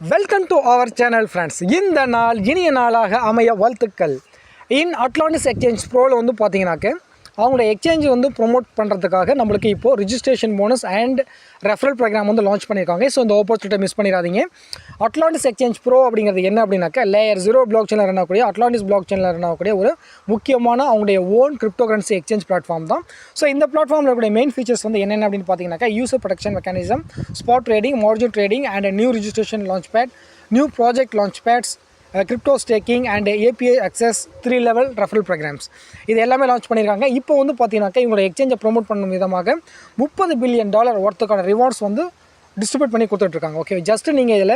Welcome to our channel friends. இந்த நாள் இனிய நாளாக அமைய வாழ்த்துக்கள். அட்லாண்டிஸ் எக்ஸ்சேஞ்ச் ப்ரோவில் வந்து பார்த்தீங்கன்னாக்க அவங்களோட எக்ஸ்சேஞ்சு வந்து ப்ரொமோட் பண்ணுறதுக்காக நம்மளுக்கு இப்போது registration bonus and referral programme வந்து லான்ச் பண்ணியிருக்காங்க. ஸோ இந்த ஆப்பர்ச்சுனிட்டி மிஸ் பண்ணிடாதீங்க. அட்லாண்டிஸ் எக்ஸ்சேஞ்ச் ப்ரோ அப்படிங்கிறது என்ன அப்படின்னாக்கா லேயர் 0 பிளாக் செயினில் ரன் ஆகக்கூடிய அட்லாண்டிஸ் பிளாக் செயினில் ரன் ஆகக்கூடிய ஒரு முக்கியமான அவங்களுடைய own crypto currency exchange platform தான். ஸோ இந்த பிளாட்ஃபார்மில் இருக்கக்கூடிய மெயின் ஃபீச்சர்ஸ் வந்து என்னென்ன அப்படின்னு பார்த்தீங்கன்னாக்கா user protection mechanism, spot trading, margin trading and new registration launch pad, new project launch pads, crypto staking and API access 3 level referral programmes இது எல்லாமே லான்ச் பண்ணியிருக்காங்க. இப்போ வந்து பார்த்தீங்கன்னாக்கா இவங்களோட எக்ஸ்சேஞ்சை ப்ரொமோட் பண்ணும் விதமாக $30 பில்லியன் ஒர்த்துக்கான ரிவார்ட்ஸ் வந்து டிஸ்ட்ரிபியூட் பண்ணி கொடுத்துட்ருக்காங்க. ஓகே, ஜஸ்ட் நீங்கள் இதில்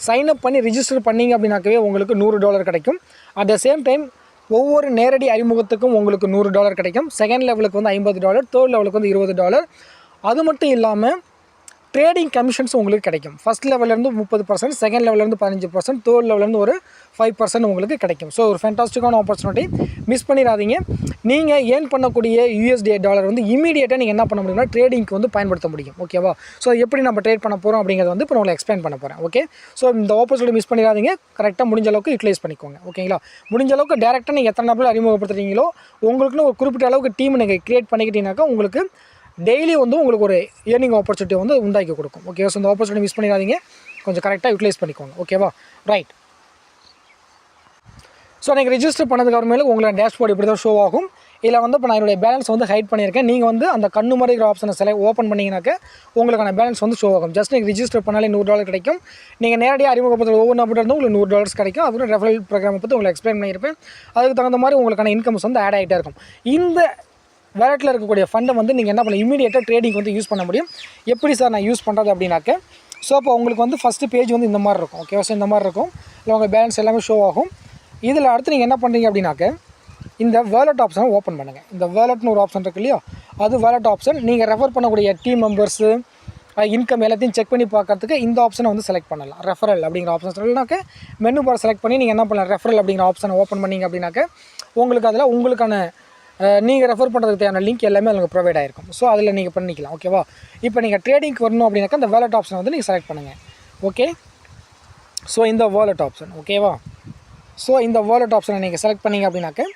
சைன் அப் பண்ணி ரிஜிஸ்டர் பண்ணிங்க அப்படின்னாக்கவே உங்களுக்கு $100 கிடைக்கும். அட் த சேம் டைம் ஒவ்வொரு நேரடி அறிமுகத்துக்கும் உங்களுக்கு $100 கிடைக்கும். செகண்ட் லெவலுக்கு வந்து $50, தேர்ட் லெவலுக்கு வந்து $20. அது மட்டும் இல்லாமல் ட்ரேடிங் கமிஷன்ஸ் உங்களுக்கு கிடைக்கும். ஃபஸ்ட் லெவலேருந்து 30%, செகண்ட் லெவலேருந்து 15%, தேர்ட் லெவலேருந்து ஒரு 5% உங்களுக்கு கிடைக்கும். ஸோ ஒரு ஃபேண்டாஸ்டிக்கான ஆப்பர்ச்சுனிட்டி, மிஸ் பண்ணிடாதீங்க. நீங்கள் ஏர்ன் பண்ணக்கூடிய USD டாலர் வந்து இமீடியட்டாக நீங்கள் என்ன பண்ண முடியும்னா ட்ரேடிங்க்கு வந்து பயன்படுத்த முடியும். ஓகேவா? ஸோ எப்படி நம்ம ட்ரேட் பண்ண போகிறோம் அப்படிங்கிறது வந்து இப்போ நான் உங்களுக்கு எக்ஸ்பிளைன் பண்ண போகிறேன். ஓகே, ஸோ இந்த ஆப்பர்ச்சுனிட்டி மிஸ் பண்ணிடாதீங்க. கரெக்டாக முடிஞ்ச அளவுக்கு யூட்டிலைஸ் பண்ணிக்கோங்க. ஓகேங்களா? முடிஞ்ச அளவுக்கு டேரெக்டாக நீங்கள் எத்தனை நபர்கள் அறிமுகப்படுத்துறீங்களோ உங்களுக்குன்னு ஒரு குறிப்பிட்ட அளவுக்கு டீம் நீங்கள் க்ரியேட் பண்ணிக்கிட்டீங்கன்னாக்கா உங்களுக்கு டெய்லி வந்து உங்களுக்கு ஒரு ஏர்னிங் ஆப்பர்ச்சுனிட்டி வந்து உண்டாக்கி கொடுக்கும். ஓகே, ஸோ இந்த ஆப்பர்ச்சுனிட்டி மிஸ் பண்ணிடாதீங்க. கொஞ்சம் கரெக்டாக யூட்டிலைஸ் பண்ணிக்கோங்க. ஓகேவா? ரைட். ஸோ நீங்கள் ரிஜிஸ்டர் பண்ணதுக்கு அப்புறமேலே உங்களோட டேஷ்போர்ட் இப்படி தான் ஷோ ஆகும். இதில் வந்து இப்போ நான் என்னுடைய பேலன்ஸ் வந்து ஹைட் பண்ணியிருக்கேன். நீங்கள் வந்து அந்த கண்ணு மறைக்கிற ஆப்ஷனை ஓப்பன் பண்ணிங்கனாக்க உங்களுக்கான பேலன்ஸ் வந்து ஷோ ஆகும். ஜஸ்ட் நீங்கள் ரிஜிஸ்டர் பண்ணாலே $100 கிடைக்கும். நீங்கள் நேரடியாக அறிமுகப்படுத்துகிற ஒவ்வொரு நபர் வந்து உங்களுக்கு $100 கிடைக்கும். அப்புறம் ரெஃபரல் ப்ரோக்ராமை பற்றி உங்களுக்கு எக்ஸ்பிளைன் பண்ணியிருப்பேன். அதுக்கு தகுந்த மாதிரி உங்களுக்கான இன்கம்ஸ் வந்து ஆட் ஆகிட்டே இருக்கும். இந்த வேலட்டில் இருக்கக்கூடிய ஃபண்டை வந்து நீங்கள் என்ன பண்ணலாம், இமீடியட்டாக ட்ரேடிங் வந்து யூஸ் பண்ண முடியும். எப்படி சார் நான் யூஸ் பண்ணுறது அப்படின்னாக்க, ஸோ அப்போ உங்களுக்கு வந்து ஃபஸ்ட்டு பேஜ் வந்து இந்த மாதிரி இருக்கும். ஓகே, ஸோ இந்த மாதிரி இருக்கும். இல்லை உங்கள் பேலன்ஸ் எல்லாமே ஷோ ஆகும். இதில் அடுத்து நீங்கள் என்ன பண்ணுறீங்க அப்படின்னாக்க இந்த வேலட் ஆப்ஷனை ஓப்பன் பண்ணுங்கள். இந்த வேலட்னு ஒரு ஆப்ஷன் இருக்குது இல்லையா, அது வேலட் ஆப்ஷன். நீங்கள் ரெஃபர் பண்ணக்கூடிய டீம் மெம்பர்ஸு இன்கம் எல்லாத்தையும் செக் பண்ணி பார்க்கறதுக்கு இந்த ஆப்ஷனை வந்து செலக்ட் பண்ணலாம். ரெஃபரல் அப்படிங்கிற ஆப்ஷன் சொல்லலாக்க மெனு பார் செலக்ட் பண்ணி நீங்கள் என்ன பண்ணலாம், ரெஃபரல் அப்படிங்கிற ஆப்ஷனை ஓப்பன் பண்ணிங்க அப்படின்னாக்க உங்களுக்கு அதில் உங்களுக்கான நீங்கள் ரெஃபர் பண்ணுறதுக்கு தேவையான லிங்க் எல்லாமே உங்களுக்கு ப்ரொவைட் ஆகிருக்கும். ஸோ அதில் நீங்கள் பண்ணிக்கலாம். ஓகேவா? இப்போ நீங்கள் ட்ரேடிங்க்கு வரணும் அப்படின்னாக்கா இந்த வேலட் ஆப்ஷனை வந்து நீங்கள் செலக்ட் பண்ணுங்கள். ஓகே, ஸோ இந்த வேலட் ஆப்ஷன். ஓகேவா? ஸோ இந்த வேலட் ஆப்ஷனை நீங்கள் செலக்ட் பண்ணிங்க அப்படின்னாக்க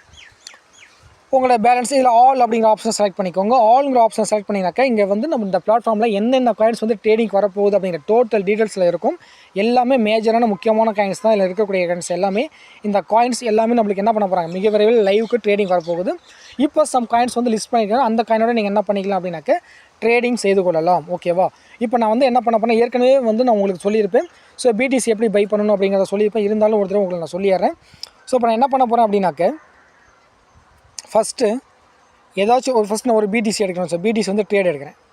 உங்களோட பேலன்ஸ் இதில் ஆல் அப்படிங்கிற ஆப்ஷன் செலக்ட் பண்ணிக்கோங்க. ஆல்ங்கிற ஆப்ஷன் செலக்ட் பண்ணிங்கனாக்கா இங்கே வந்து நம்ம இந்த பிளாட்ஃபார்மில் என்னென்ன காயின்ஸ் வந்து ட்ரேடிங் வரப்போகுது அப்படிங்கிற டோட்டல் டீட்டெயில்ஸில் இருக்கும். எல்லாமே மேஜரான முக்கியமான காயின்ஸ் தான் இதில் இருக்கக்கூடிய காயின்ஸ் எல்லாமே. இந்த காயின்ஸ் எல்லாமே நம்மளுக்கு என்ன பண்ண போகிறாங்க, மிக விரைவில் லைவுக்கு ட்ரேடிங் வரப்போகுது. இப்போ சம் காயின்ஸ் வந்து லிஸ்ட் பண்ணிக்கலாம். அந்த காயினோட நீங்கள் என்ன பண்ணிக்கலாம் அப்படின்னாக்க ட்ரேடிங் செய்து கொள்ளலாம். ஓகேவா? இப்போ நான் வந்து என்ன பண்ண போகிறேன், ஏற்கனவே வந்து நான் உங்களுக்கு சொல்லியிருப்பேன். ஸோ BTC எப்படி பை பண்ணணும் அப்படிங்கிறத சொல்லியிருப்பேன். இருந்தாலும் ஒரு தடவை உங்களுக்கு நான் சொல்லிடுறேன். ஸோ இப்போ நான் என்ன பண்ண போகிறேன் அப்படின்னாக்க ஃபஸ்ட்டு ஏதாச்சும் நான் ஒரு BTC எடுக்கணும். ஸோ BTC வந்து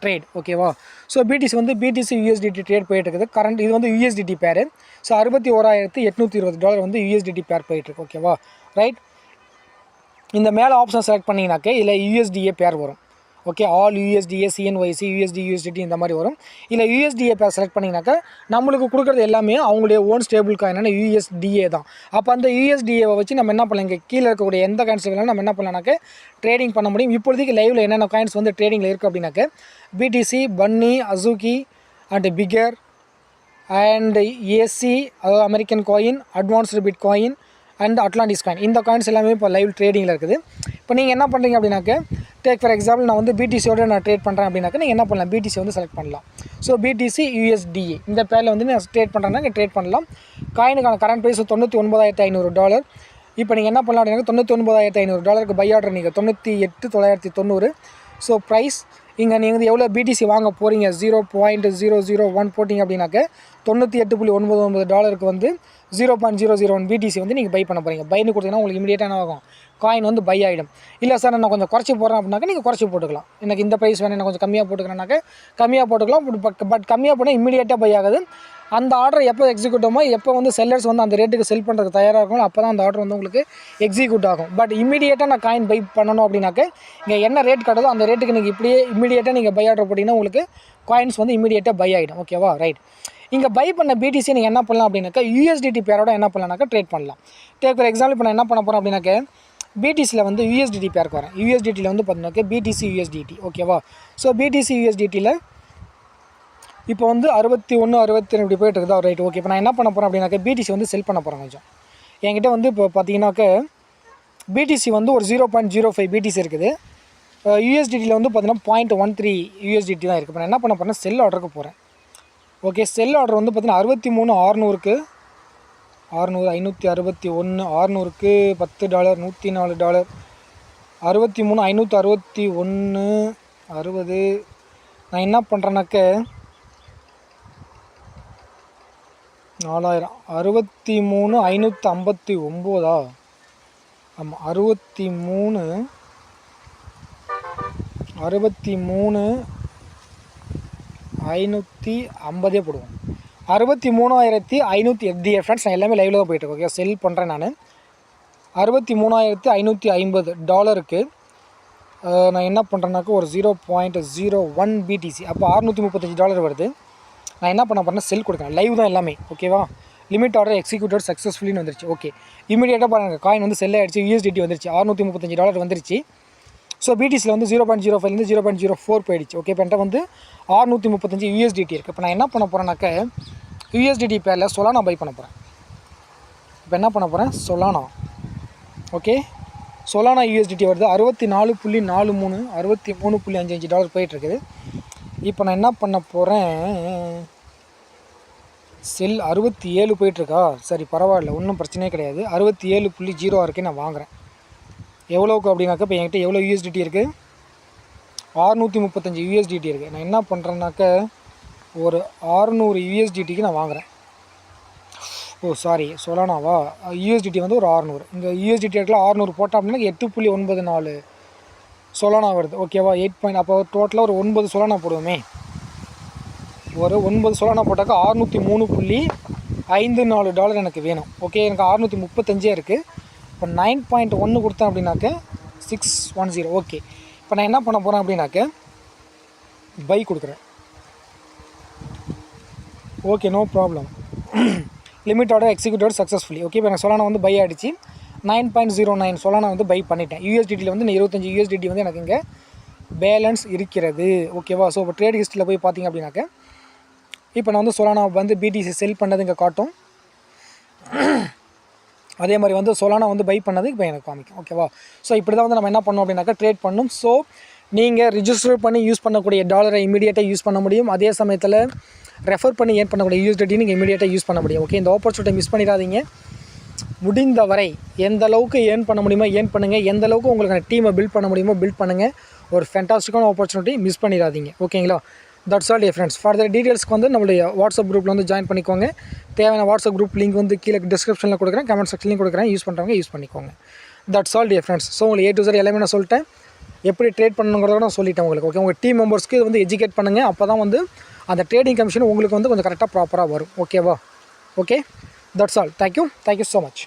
ட்ரேட். ஓகேவா? ஸோ BTC வந்து BTC USDT ட்ரேட் போயிட்டுருக்குது. கரண்ட் இது வந்து USDT பேர். ஸோ $61,820 வந்து USDT பேர் போயிட்டுருக்கு. ஓகேவா? ரைட். இந்த மேலே ஆப்ஷன் செலக்ட் பண்ணிங்கனாக்க இதில் USDA பேர் வரும். Okay, all USDA, CNYC, USDT இந்த மாதிரி வரும். இல்லை USDA பேர் செலக்ட் பண்ணிங்கனாக்கா நம்மளுக்கு கொடுக்குறது எல்லாமே அவங்களுடைய ஓன் ஸ்டேபிள் காயினான USDA தான். அப்போ அந்த USDAவை வச்சு நம்ம என்ன பண்ணலாம், இங்கே கீழே இருக்கக்கூடிய எந்த காயின்ஸ் வேணாலும் நம்ம என்ன பண்ணலாம்னாக்க ட்ரேடிங் பண்ண முடியும். இப்போதைக்கு லைவில் என்னென்ன காயின்ஸ் வந்து ட்ரேடிங்கில் இருக்குது அப்படின்னாக்க BTC, பன்னி, அசூகி அண்ட் பிகர் அண்ட் AC, அதாவது American coin, advanced bit coin and Atlantis coin. இந்த காயின்ஸ் எல்லாமே இப்போ லைவ் ட்ரேடிங்கில் இருக்குது. இப்போ நீங்கள் என்ன பண்ணுறீங்க அப்படின்னாக்க டேக் ஃபார் எக்ஸாம்பிள் நான் வந்து BTCயோட நான் ட்ரேட் பண்ணுறேன் அப்படின்னாக்க நீங்கள் என்ன பண்ணலாம், BTC வந்து செலக்ட் பண்ணலாம். ஸோ BTC USDA இந்த பேரில் வந்து நான் ட்ரேட் பண்ணுறேன்னா நீங்கள் ட்ரேட் பண்ணலாம். காயினுக்கான கரண்ட் ப்ரைஸ் $99,500. இப்போ நீங்கள் என்ன பண்ணலாம் அப்படின்னா $99,500 பை ஆர்டர் நீங்கள் 98,990. ஸோ ப்ரைஸ் இங்கே நீங்கள் வந்து எவ்வளோ BTC வாங்க போகிறீங்க 0.001 போட்டிங்க அப்படின்னாக்க $98.99 வந்து 0.001 BTC வந்து நீங்கள் பை பண்ண போகிறீங்க. பைன்னு கொடுத்தீங்கன்னா உங்களுக்கு இமீடியட்டாக என்ன ஆகும், காயின் வந்து பை ஆகிடும். இல்லை சார் நான் கொஞ்சம் குறைச்சி போடுறேன் அப்படின்னாக்கா நீங்கள் குறைச்சி போட்டுக்கலாம். எனக்கு இந்த ப்ரைஸ் வேணும், நான் கொஞ்சம் கம்மியாக போட்டுக்கிறேன்னாக்க கம்மியாக போட்டுக்கலாம். பட் கம்மியாக போனால் இமீடியட்டாக பை ஆகுது. அந்த ஆர்டர் எப்போ எக்ஸிக்யூட் ஆகுமோ, எப்போ வந்து செல்லர்ஸ் வந்து அந்த ரேட்டுக்கு செல் பண்ணுறதுக்கு தயாராக இருக்கும், அப்போ தான் அந்த ஆர்டர் வந்து உங்களுக்கு எக்ஸிக்யூட் ஆகும். பட் இமீடியட்டாக நான் காயின் பை பண்ணணும் அப்படின்னாக்க இங்கே என்ன ரேட் கட்டுதோ அந்த ரேட்டுக்கு நீங்கள் இப்படியே இமீடியட்டாக நீங்கள் பை ஆர்டர் போட்டிங்கன்னா உங்களுக்கு காயின்ஸ் வந்து இமீடியட்டாக பை ஆகிடும். ஓகேவா? ரைட். இங்கே பை பண்ண BTC நீங்கள் என்ன பண்ணலாம் அப்படின்னாக்கா USDT பேரோட என்ன பண்ணலாம்னாக்கா ட்ரேட் பண்ணலாம். டேக் ஃபார் எக்ஸாம்பிள் இப்போ நான் என்ன பண்ண போகிறேன் அப்படின்னாக்க BTCயில் வந்து USDT பேருக்கு வரேன். USDTயில் வந்து பார்த்தீங்கன்னாக்க BTC USDT. ஓகேவா? ஸோ BTC USDTயில் இப்போ வந்து 61 62 இப்படி போயிட்டு இருக்குதா ரைட் ஓகே. இப்போ நான் என்ன பண்ண போகிறேன் அப்படின்னாக்கா பிடிசி வந்து செல் பண்ண போகிறேன் கொஞ்சம். என்கிட்ட வந்து இப்போ பார்த்தீங்கன்னாக்க பிடிசி வந்து ஒரு 0.05 பிடிசி இருக்குது. யூஎஸ்டிடியில் வந்து பார்த்தீங்கன்னா 0.13 யூஎஸ்டிடி தான் இருக்குது. இப்போ நான் என்ன பண்ண போகிறேன்னா செல் ஆர்டருக்கு போகிறேன். ஓகே, செல் ஆர்டர் வந்து பார்த்தீங்கன்னா 63,600க்கு 600 561 600க்கு $10 $104 63,561 60. நான் என்ன பண்ணுறேன்னாக்க 4000 63,559 ஆமாம் 63,550 போடுவோம். 63,500 ஃப்ரெண்ட்ஸ். நான் எல்லாமே லைவில் தான் போயிட்டு ஓகே செல் பண்ணுறேன் நான். $63,550 நான் என்ன பண்ணுறேன்னாக்கா ஒரு 0.01 பிடிசி அப்போ $635 வருது. நான் என்ன பண்ண போகிறேன்னா செல் கொடுக்குறேன். லைவ் தான் எல்லாமே ஓகேவா. லிமிட் ஆர்டர் எக்ஸிக்யூட்டட் சக்ஸஸ்ஃபுல்லின்னு வந்துருச்சு. ஓகே, இமீடியட்டாக பாருங்கள் காயின் வந்து செல் ஆகிடுச்சு. யூஎஸ்டிடி வந்துருச்சு $635 வந்துருச்சு. ஸோ பிடிசியில் வந்து 0.05லேருந்து 0.04 போயிடுச்சு. ஓகே, இப்போ என்கிட்ட வந்து 635 யூஎஸ்டிடி இருக்குது. இப்போ நான் என்ன பண்ண போகிறேன்னாக்கா யூஎஸ்டிடி பேரில் சொலானா பை பண்ண போகிறேன். இப்போ என்ன பண்ண போகிறேன் சொலானா. ஓகே, சொலானா யூஎஸ்டிடி வருது 64.43 $63.55 போயிட்டுருக்குது. இப்போ நான் என்ன பண்ண போகிறேன் செல் 67 போயிட்டுருக்கா. சரி பரவாயில்ல, ஒன்றும் பிரச்சனையே கிடையாது. 67.06 நான் வாங்குகிறேன். எவ்வளோக்கு அப்படின்னாக்கா இப்போ என்கிட்ட எவ்வளோ யூஎஸ்டிடி இருக்குது 635 யூஎஸ்டிடி இருக்குது. நான் என்ன பண்ணுறேன்னாக்க ஒரு 600 யூஎஸ்டிடிக்கு நான் வாங்குகிறேன். ஓ சாரி சொலானாவா. யூஎஸ்டிடி வந்து ஒரு 600. இங்கே யூஎஸ்டிடி இடத்துல 600 போட்டோம் அப்படின்னா 8.94 சொலானா வருது ஓகேவா. 8 அப்போ டோட்டலாக ஒரு 9 சொலானா போடுவோமே. ஒரு 9 சொலானா போட்டாக்கா $603.54 எனக்கு வேணும். ஓகே, எனக்கு 635 இருக்குது. இப்போ 9.1 கொடுத்தேன் அப்படின்னாக்க 610. ஓகே, இப்போ நான் என்ன பண்ண போகிறேன் அப்படின்னாக்க பை கொடுக்குறேன். Okay, no problem. Limit order executed successfully. Okay, இப்போ எனக்கு சொலானா வந்து பை ஆகிடுச்சு. 9.09 சொலானா வந்து பை பண்ணிட்டேன். யூஎஸ்டிடியில் வந்து 25 யூஎஸ்டிடி வந்து எனக்கு இங்கே பேலன்ஸ் இருக்கிறது ஓகேவா. ஸோ இப்போ ட்ரேட் ஹிஸ்ட்ரியில் போய் பார்த்தீங்க அப்படின்னாக்க இப்போ நான் வந்து சொலானா வந்து பிடிசி செல் பண்ணது இங்கே காட்டும். அதே மாதிரி வந்து சொலானா வந்து பை பண்ணது இப்போ எனக்கு காமிக்கும் ஓகேவா. ஸோ இப்படி தான் வந்து நம்ம என்ன பண்ணோம் அப்படின்னாக்கா ட்ரேட் பண்ணணும். ஸோ நீங்கள் ரிஜிஸ்டர் பண்ணி யூஸ் பண்ணக்கூடிய டாலரை இமீடியட்டாக யூஸ் பண்ண முடியும். அதே சமயத்தில் ரெஃபர் பண்ணி ஏர்ன் பண்ணக்கூடிய யூஎஸ்டிடி நீங்கள் இமீடியட்டாக யூஸ் பண்ண முடியும். ஓகே, இந்த ஆப்பர்ச்சுனிட்டி மிஸ் பண்ணிடாதீங்க. முடிந்த வரை எந்த அளவுக்கு ஏர்ன் பண்ண முடியுமோ ஏர்ன் பண்ணுங்கள். எந்த அளவுக்கு உங்களுக்கான டீமை பில்ட் பண்ண முடியுமோ பில்ட் பண்ணுங்கள். ஒரு ஃபேண்டாஸ்டிக்கான ஆப்பர்ச்சுனிட்டி மிஸ் பண்ணிடாதீங்க ஓகேங்களா. That's all dear friends. Further டீட்டெயில்ஸ்க்கு வந்து நம்மளுடைய வாட்ஸ்அப் குரூப்பில் வந்து ஜாயின் பண்ணிக்கோங்க. தேவையான வாட்ஸ்அப் குரூப் லிங்க் வந்து கீழே டிஸ்கிரிப்ஷனில் கொடுக்குறேன், கமெண்ட் செக்ஷன்லையும் கொடுக்குறேன். யூஸ் பண்ணுறவங்க யூஸ் பண்ணிக்கோங்க. That's all dear friends. So உங்களுக்கு A to Z எல்லாமே நான் சொல்லிட்டேன். எப்படி ட்ரேட் பண்ணணுங்கிறத நான் சொல்லிட்டேன் உங்களுக்கு. ஓகே, உங்கள் டீம் மெம்பர்ஸ்க்கு இது வந்து எஜுகேட் பண்ணுங்கள். அப்போ தான் வந்து அந்த ட்ரேடிங் கமிஷன் உங்களுக்கு வந்து கொஞ்சம் கரெக்டாக ப்ராப்பராக வரும் ஓகேவா. Okay, that's all. Thank you so much.